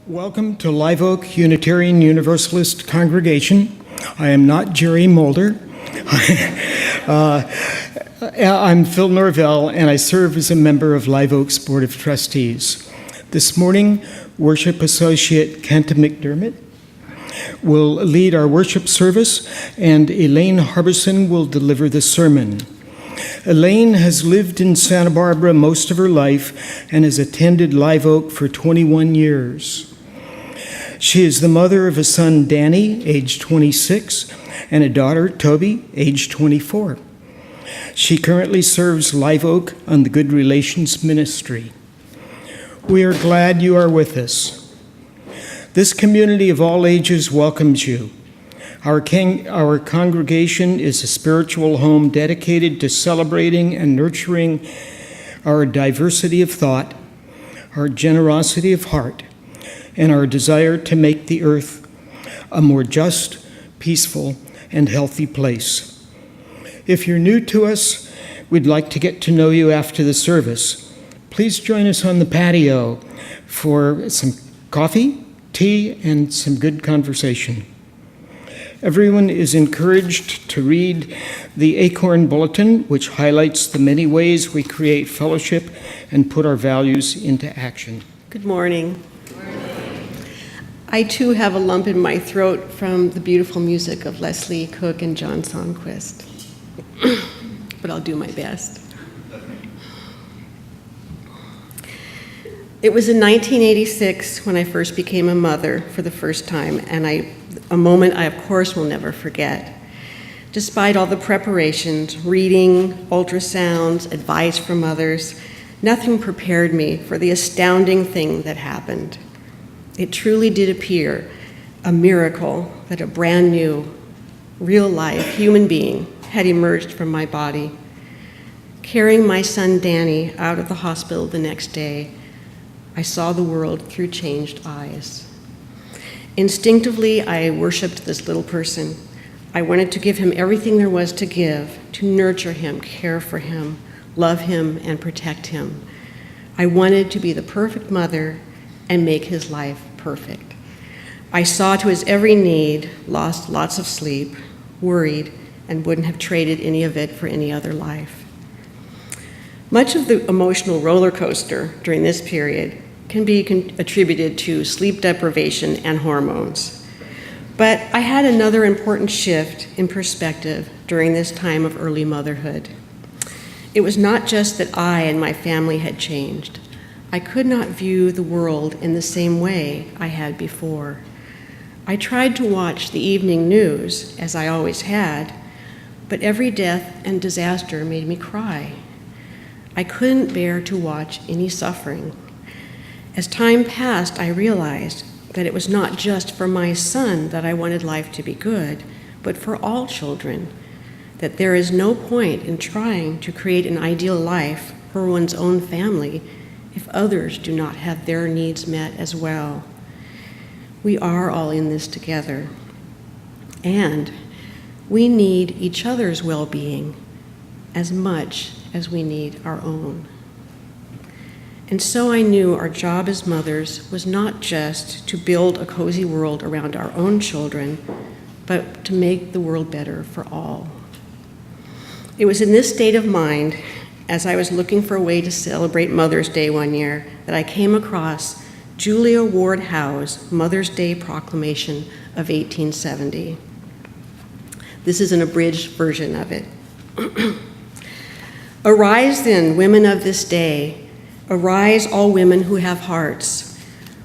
Welcome to Live Oak Unitarian Universalist Congregation. I am not Jerry Mulder. I'm Phil Norvell, and I serve as a member of Live Oak's Board of Trustees. This morning, Worship Associate Kenta McDermott will lead our worship service, and Elaine Harbison will deliver the sermon. Elaine has lived in Santa Barbara most of her life and has attended Live Oak for 21 years. She is the mother of a son, Danny, age 26, and a daughter, Toby, age 24. She currently serves Live Oak on the Good Relations Ministry. We are glad you are with us. This community of all ages welcomes you. Our congregation is a spiritual home dedicated to celebrating and nurturing our diversity of thought, our generosity of heart, and our desire to make the earth a more just, peaceful, and healthy place. If you're new to us, we'd like to get to know you after the service. Please join us on the patio for some coffee, tea, and some good conversation. Everyone is encouraged to read the Acorn Bulletin, which highlights the many ways we create fellowship and put our values into action. Good morning. I too have a lump in my throat from the beautiful music of Leslie Cook and John Sonquist, but I'll do my best. It was in 1986 when I first became a mother for the first time, and a moment I, of course, will never forget. Despite all the preparations, reading, ultrasounds, advice from others, nothing prepared me for the astounding thing that happened. It truly did appear a miracle that a brand new, real-life human being had emerged from my body. Carrying my son Danny out of the hospital the next day, I saw the world through changed eyes. Instinctively, I worshiped this little person. I wanted to give him everything there was to give, to nurture him, care for him, love him, and protect him. I wanted to be the perfect mother and make his life perfect. I saw to his every need, lost lots of sleep, worried, and wouldn't have traded any of it for any other life. Much of the emotional roller coaster during this period can be attributed to sleep deprivation and hormones. But I had another important shift in perspective during this time of early motherhood. It was not just that I and my family had changed. I could not view the world in the same way I had before. I tried to watch the evening news, as I always had, but every death and disaster made me cry. I couldn't bear to watch any suffering. As time passed, I realized that it was not just for my son that I wanted life to be good, but for all children, that there is no point in trying to create an ideal life for one's own family if others do not have their needs met as well. We are all in this together, and we need each other's well-being as much as we need our own. And so I knew our job as mothers was not just to build a cozy world around our own children, but to make the world better for all. It was in this state of mind, as I was looking for a way to celebrate Mother's Day one year, that I came across Julia Ward Howe's Mother's Day Proclamation of 1870. This is an abridged version of it. Arise then, women of this day, arise all women who have hearts,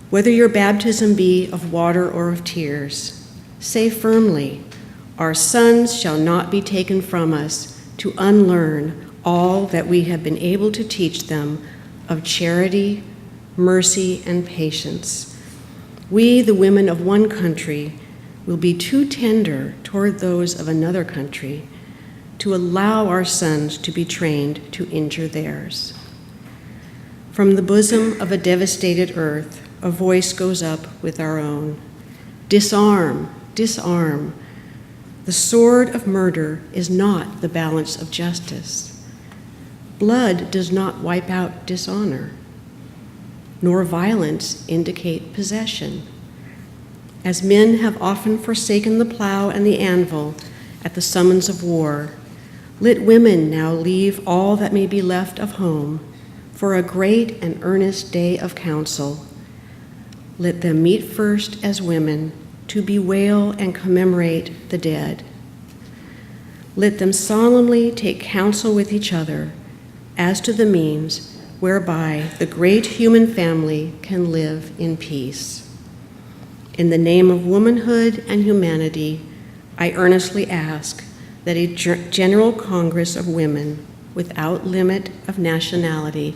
whether your baptism be of water or of tears. Say firmly, our sons shall not be taken from us to unlearn all that we have been able to teach them of charity, mercy, and patience. We, the women of one country, will be too tender toward those of another country to allow our sons to be trained to injure theirs. From the bosom of a devastated earth, a voice goes up with our own. Disarm, disarm. The sword of murder is not the balance of justice. Blood does not wipe out dishonor, nor violence indicate possession. As men have often forsaken the plow and the anvil at the summons of war, let women now leave all that may be left of home for a great and earnest day of council. Let them meet first as women to bewail and commemorate the dead. Let them solemnly take counsel with each other as to the means whereby the great human family can live in peace. In the name of womanhood and humanity, I earnestly ask that a General Congress of Women without limit of nationality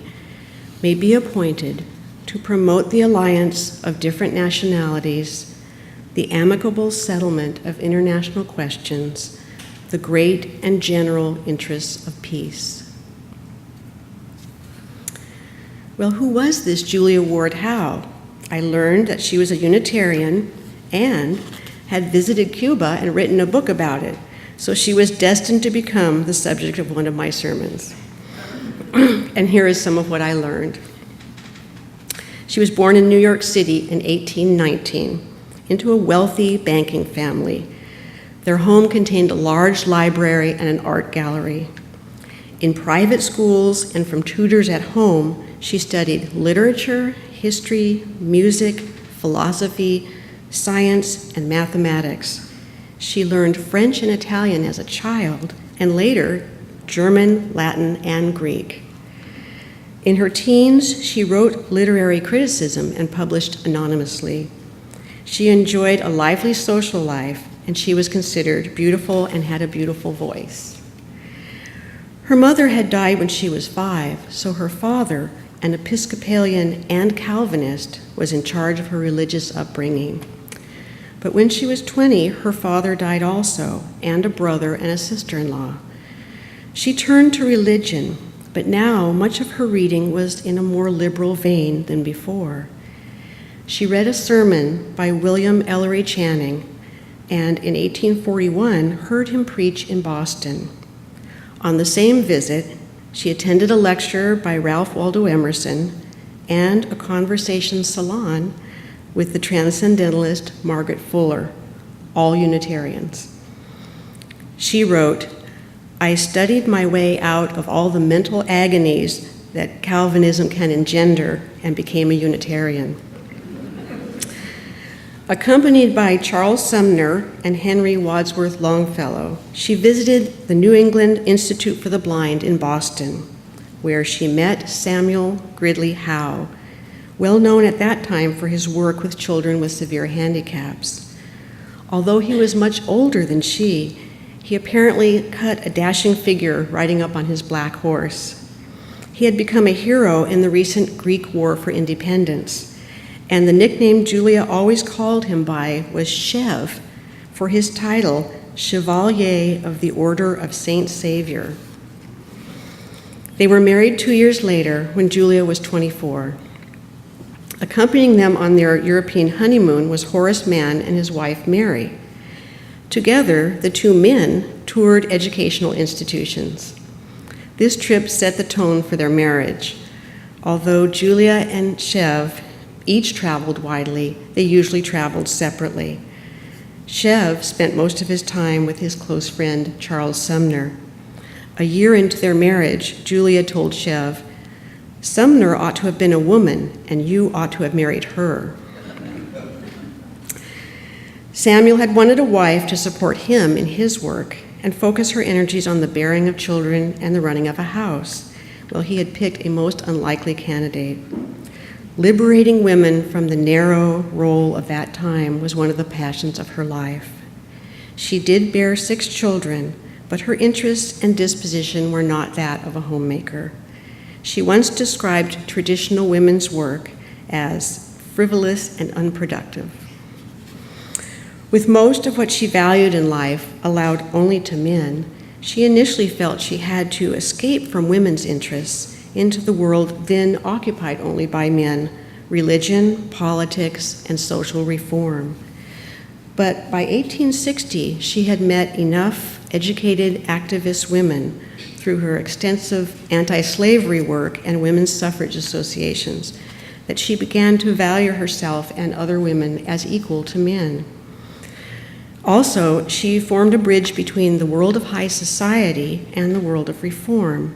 may be appointed to promote the alliance of different nationalities, the amicable settlement of international questions, the great and general interests of peace. Well, who was this Julia Ward Howe? I learned that she was a Unitarian and had visited Cuba and written a book about it, so she was destined to become the subject of one of my sermons. And here is some of what I learned. She was born in New York City in 1819 into a wealthy banking family. Their home contained a large library and an art gallery. In private schools and from tutors at home, she studied literature, history, music, philosophy, science, and mathematics. She learned French and Italian as a child, and later German, Latin, and Greek. In her teens, she wrote literary criticism and published anonymously. She enjoyed a lively social life, and she was considered beautiful and had a beautiful voice. Her mother had died when she was 5, so her father, an Episcopalian and Calvinist, was in charge of her religious upbringing. But when she was 20, her father died also, and a brother and a sister-in-law. She turned to religion, but now much of her reading was in a more liberal vein than before. She read a sermon by William Ellery Channing, and in 1841 heard him preach in Boston. On the same visit, she attended a lecture by Ralph Waldo Emerson and a conversation salon with the transcendentalist Margaret Fuller, all Unitarians. She wrote, "I studied my way out of all the mental agonies that Calvinism can engender and became a Unitarian." Accompanied by Charles Sumner and Henry Wadsworth Longfellow, she visited the New England Institute for the Blind in Boston, where she met Samuel Gridley Howe, well known at that time for his work with children with severe handicaps. Although he was much older than she, he apparently cut a dashing figure riding up on his black horse. He had become a hero in the recent Greek War for Independence, and the nickname Julia always called him by was Chev, for his title, Chevalier of the Order of Saint Savior. They were married 2 years later when Julia was 24. Accompanying them on their European honeymoon was Horace Mann and his wife Mary. Together, the two men toured educational institutions. This trip set the tone for their marriage. Although Julia and Chev each traveled widely, they usually traveled separately. Chev spent most of his time with his close friend, Charles Sumner. A year into their marriage, Julia told Chev, "Sumner ought to have been a woman, and you ought to have married her." Samuel had wanted a wife to support him in his work and focus her energies on the bearing of children and the running of a house. Well, he had picked a most unlikely candidate. Liberating women from the narrow role of that time was one of the passions of her life. She did bear 6 children, but her interests and disposition were not that of a homemaker. She once described traditional women's work as frivolous and unproductive. With most of what she valued in life allowed only to men, she initially felt she had to escape from women's interests into the world then occupied only by men, religion, politics, and social reform. But by 1860, she had met enough educated activist women through her extensive anti-slavery work and women's suffrage associations that she began to value herself and other women as equal to men. Also, she formed a bridge between the world of high society and the world of reform.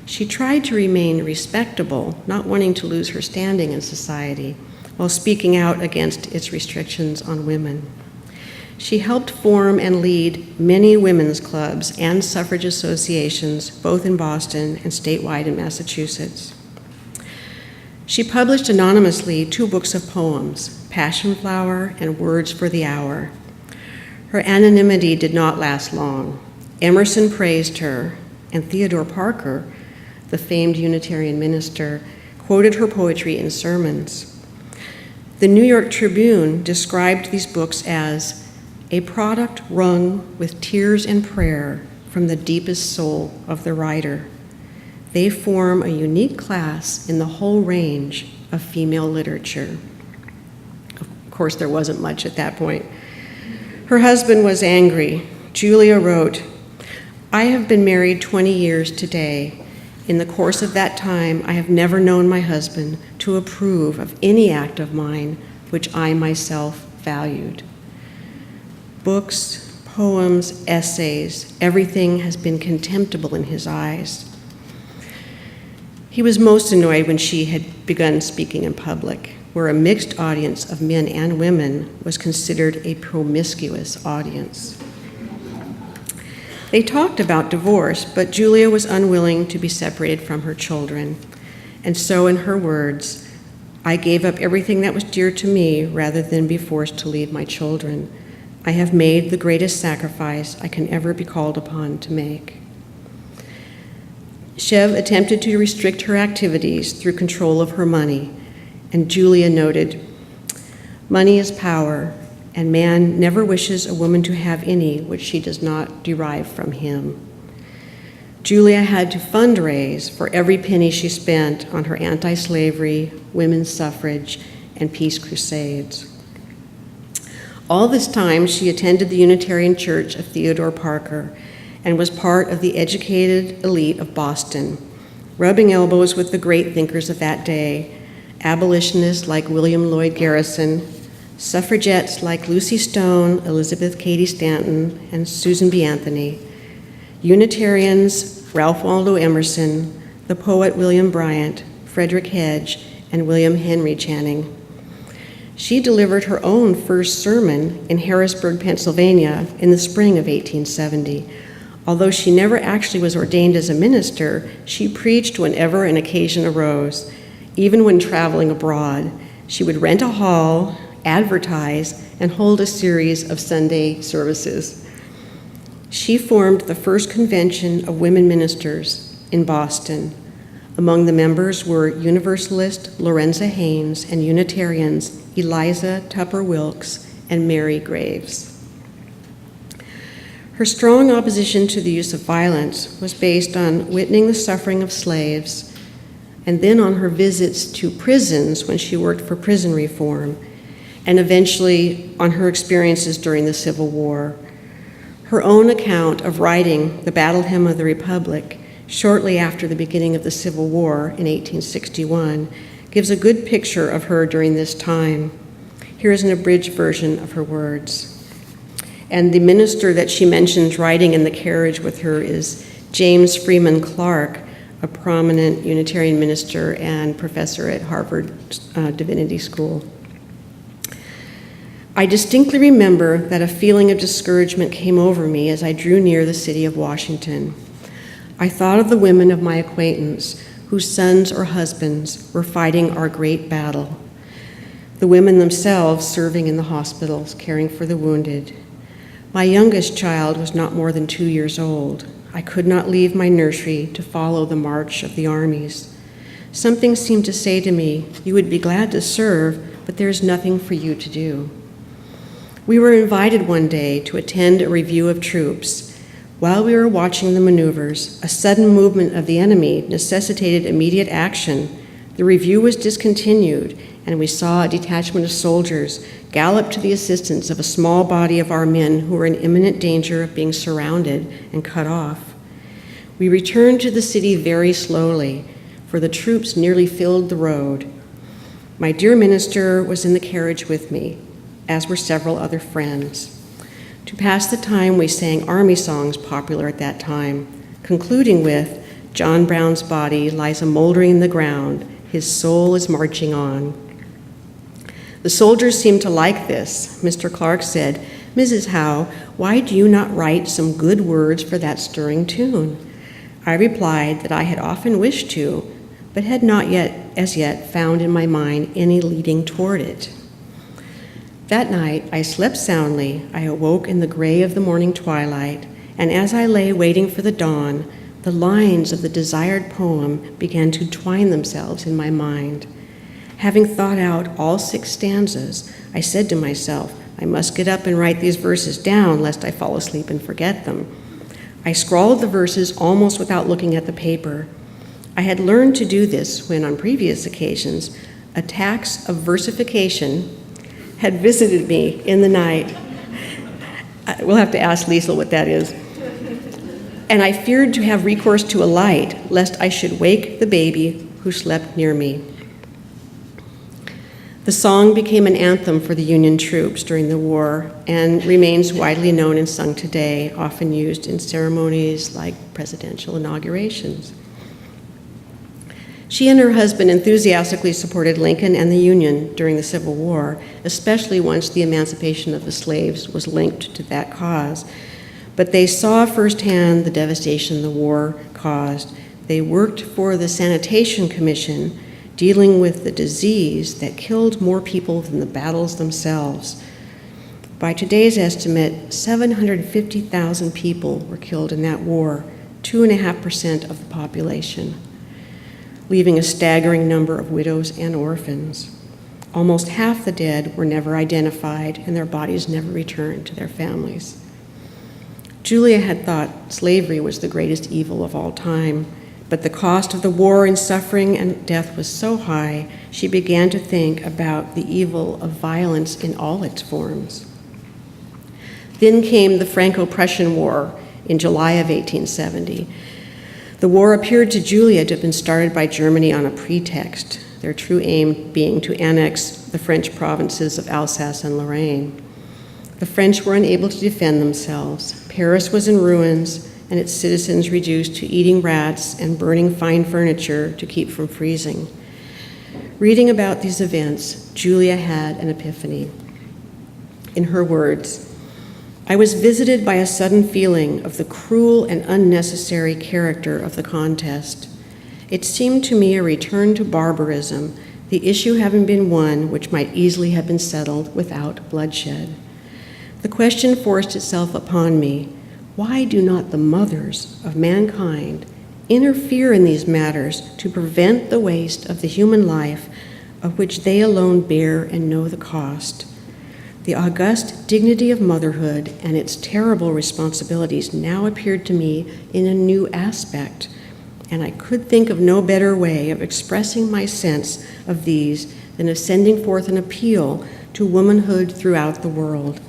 She tried to remain respectable, not wanting to lose her standing in society, while speaking out against its restrictions on women. She helped form and lead many women's clubs and suffrage associations, both in Boston and statewide in Massachusetts. She published anonymously 2 books of poems, Passion Flower and Words for the Hour. Her anonymity did not last long. Emerson praised her, and Theodore Parker, the famed Unitarian minister, quoted her poetry in sermons. The New York Tribune described these books as a product wrung with tears and prayer from the deepest soul of the writer. They form a unique class in the whole range of female literature. Of course, there wasn't much at that point. Her husband was angry. Julia wrote, "I have been married 20 years today. In the course of that time, I have never known my husband to approve of any act of mine which I myself valued." Books, poems, essays, everything has been contemptible in his eyes. He was most annoyed when she had begun speaking in public, where a mixed audience of men and women was considered a promiscuous audience. They talked about divorce, but Julia was unwilling to be separated from her children. And so, in her words, "I gave up everything that was dear to me rather than be forced to leave my children. I have made the greatest sacrifice I can ever be called upon to make." Chev attempted to restrict her activities through control of her money, and Julia noted, "Money is power, and man never wishes a woman to have any which she does not derive from him." Julia had to fundraise for every penny she spent on her anti-slavery, women's suffrage, and peace crusades. All this time, she attended the Unitarian Church of Theodore Parker and was part of the educated elite of Boston, rubbing elbows with the great thinkers of that day, abolitionists like William Lloyd Garrison, suffragettes like Lucy Stone, Elizabeth Cady Stanton, and Susan B. Anthony, Unitarians Ralph Waldo Emerson, the poet William Bryant, Frederick Hedge, and William Henry Channing. She delivered her own first sermon in Harrisburg, Pennsylvania in the spring of 1870. Although she never actually was ordained as a minister, she preached whenever an occasion arose. Even when traveling abroad, she would rent a hall, advertise, and hold a series of Sunday services. She formed the first convention of women ministers in Boston. Among the members were Universalist Lorenza Haynes and Unitarians Eliza Tupper Wilkes and Mary Graves. Her strong opposition to the use of violence was based on witnessing the suffering of slaves, and then on her visits to prisons when she worked for prison reform, and eventually on her experiences during the Civil War. Her own account of writing the Battle Hymn of the Republic shortly after the beginning of the Civil War in 1861 gives a good picture of her during this time. Here is an abridged version of her words. And the minister that she mentions riding in the carriage with her is James Freeman Clark, a prominent Unitarian minister and professor at Harvard Divinity School. I distinctly remember that a feeling of discouragement came over me as I drew near the city of Washington. I thought of the women of my acquaintance whose sons or husbands were fighting our great battle, the women themselves serving in the hospitals, caring for the wounded. My youngest child was not more than 2 years old. I could not leave my nursery to follow the march of the armies. Something seemed to say to me, "You would be glad to serve, but there is nothing for you to do." We were invited one day to attend a review of troops. While we were watching the maneuvers, a sudden movement of the enemy necessitated immediate action. The review was discontinued, and we saw a detachment of soldiers gallop to the assistance of a small body of our men who were in imminent danger of being surrounded and cut off. We returned to the city very slowly, for the troops nearly filled the road. My dear minister was in the carriage with me, as were several other friends. To pass the time, we sang army songs popular at that time, concluding with, "John Brown's body lies a moldering in the ground, his soul is marching on." The soldiers seemed to like this. Mr. Clark said, "Mrs. Howe, why do you not write some good words for that stirring tune?" I replied that I had often wished to, but had not as yet found in my mind any leading toward it. That night, I slept soundly. I awoke in the gray of the morning twilight, and as I lay waiting for the dawn, the lines of the desired poem began to twine themselves in my mind. Having thought out all 6 stanzas, I said to myself, I must get up and write these verses down lest I fall asleep and forget them. I scrawled the verses almost without looking at the paper. I had learned to do this when, on previous occasions, attacks of versification had visited me in the night. We'll have to ask Liesl what that is. And I feared to have recourse to a light, lest I should wake the baby who slept near me. The song became an anthem for the Union troops during the war and remains widely known and sung today, often used in ceremonies like presidential inaugurations. She and her husband enthusiastically supported Lincoln and the Union during the Civil War, especially once the emancipation of the slaves was linked to that cause. But they saw firsthand the devastation the war caused. They worked for the Sanitation Commission, dealing with the disease that killed more people than the battles themselves. By today's estimate, 750,000 people were killed in that war, 2.5% of the population, leaving a staggering number of widows and orphans. Almost half the dead were never identified, and their bodies never returned to their families. Julia had thought slavery was the greatest evil of all time, but the cost of the war and suffering and death was so high, she began to think about the evil of violence in all its forms. Then came the Franco-Prussian War in July of 1870. The war appeared to Julia to have been started by Germany on a pretext. their true aim being to annex the French provinces of Alsace and Lorraine. The French were unable to defend themselves. Paris was in ruins, and its citizens reduced to eating rats and burning fine furniture to keep from freezing. Reading about these events, Julia had an epiphany. In her words, "I was visited by a sudden feeling of the cruel and unnecessary character of the contest. It seemed to me a return to barbarism, the issue having been one which might easily have been settled without bloodshed. The question forced itself upon me, why do not the mothers of mankind interfere in these matters to prevent the waste of the human life of which they alone bear and know the cost? The august dignity of motherhood and its terrible responsibilities now appeared to me in a new aspect, and I could think of no better way of expressing my sense of these than of sending forth an appeal to womanhood throughout the world.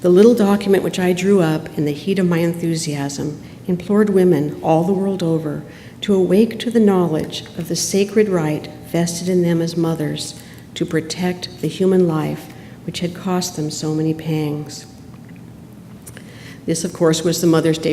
The little document which I drew up in the heat of my enthusiasm implored women all the world over to awake to the knowledge of the sacred right vested in them as mothers to protect the human life which had cost them so many pangs." This, of course, was the Mother's Day